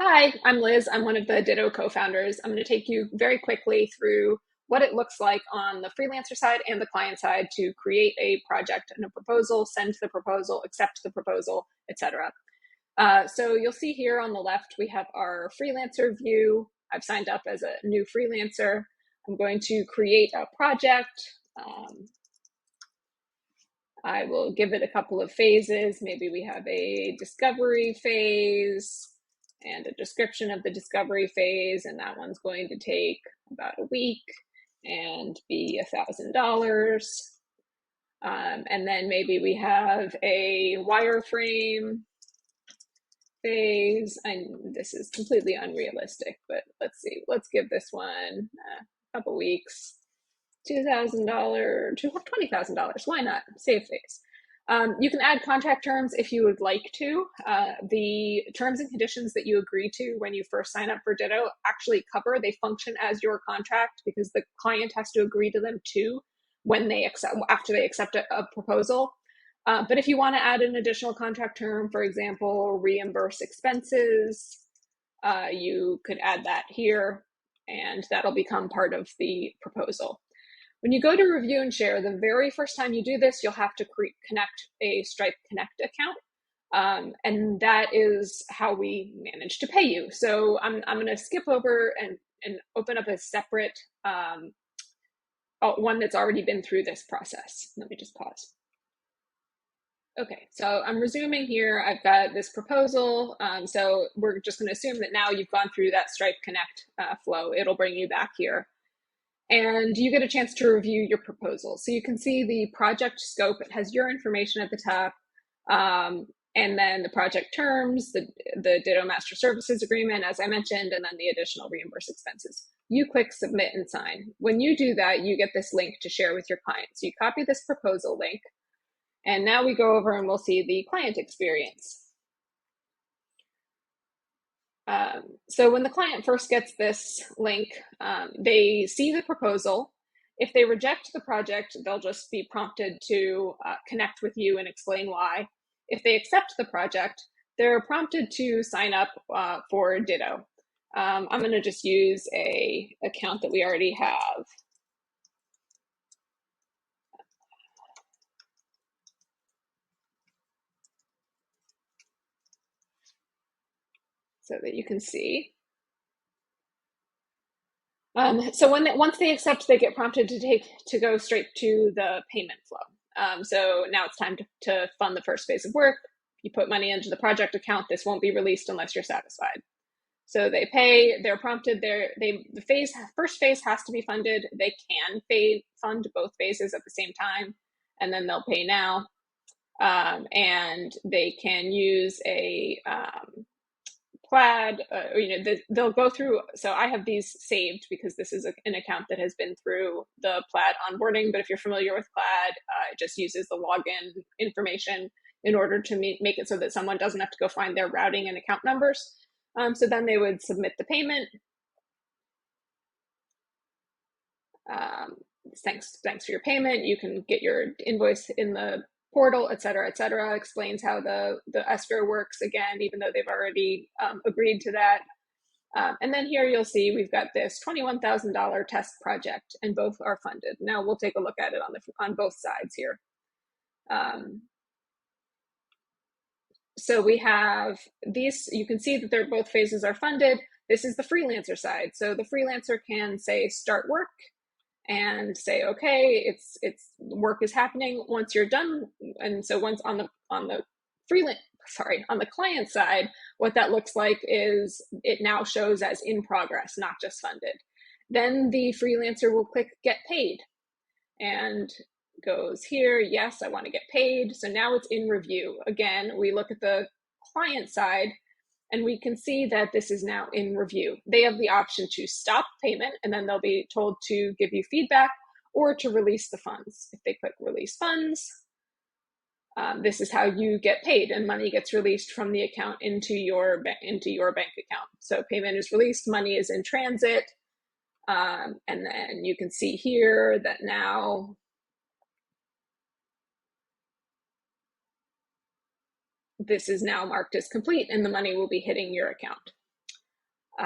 Hi, I'm Liz. I'm one of the Ditto co-founders. I'm going to take you very quickly through what it looks like on the freelancer side and the client side to create a project and a proposal, send the proposal, accept the proposal, etc. So you'll see here on the left, we have our freelancer view. I've signed up as a new freelancer. I'm going to create a project. I will give it a couple of phases. Maybe we have a discovery phase and a description of the discovery phase, and that one's going to take about a week and be $1,000. And then maybe we have a wireframe phase. This is completely unrealistic, but let's see. Let's give this one a couple weeks. $2,000, $20,000. Why not? Save phase. You can add contract terms if you would like to. The terms and conditions that you agree to when you first sign up for Ditto actually cover, they function as your contract because the client has to agree to them too when they accept, after they accept a proposal. But if you want to add an additional contract term, for example, reimburse expenses, you could add that here and that'll become part of the proposal. When you go to review and share, the very first time you do this, you'll have to connect a Stripe Connect account. And that is how we manage to pay you. So I'm going to skip over and open up a separate one that's already been through this process. Let me just pause. Okay, so I'm resuming here. I've got this proposal. So we're just going to assume that now you've gone through that Stripe Connect flow. It'll bring you back here. And you get a chance to review your proposal. So you can see the project scope. It has your information at the top. And then the project terms, the Ditto Master Services Agreement, as I mentioned, and then the additional reimbursed expenses. You click submit and sign. When you do that, you get this link to share with your client. So you copy this proposal link. And now we go over and we'll see the client experience. So when the client first gets this link, they see the proposal. If they reject the project, they'll just be prompted to connect with you and explain why. If they accept the project, they're prompted to sign up for Ditto. I'm going to just use an account that we already have. So that you can see. So once they accept, they get prompted to go straight to the payment flow. So now it's time to fund the first phase of work. You put money into the project account. This won't be released unless you're satisfied. So they pay. They're prompted. The first phase has to be funded. They can fund both phases at the same time, and then they'll pay now. And they can use a Plaid, they'll go through. So I have these saved because this is an account that has been through the Plaid onboarding. But if you're familiar with Plaid, it just uses the login information in order to make it so that someone doesn't have to go find their routing and account numbers. So then they would submit the payment. Thanks for your payment. You can get your invoice in the portal, et cetera, explains how the escrow works again, even though they've already agreed to that. And then here you'll see we've got this $21,000 test project and both are funded. Now we'll take a look at it on both sides here. So we have these, you can see that both phases are funded. This is the freelancer side. So the freelancer can say start work and say, okay, it's work is happening once you're done. And so once on the client side, what that looks like is it now shows as in progress, not just funded. Then the freelancer will click get paid and goes here, yes, I want to get paid. So now it's in review. Again, we look at the client side and we can see that this is now in review. They have the option to stop payment and then they'll be told to give you feedback or to release the funds. If they click release funds, this is how you get paid and money gets released from the account into your bank account. So payment is released, money is in transit. And then you can see here that now this is now marked as complete and the money will be hitting your account.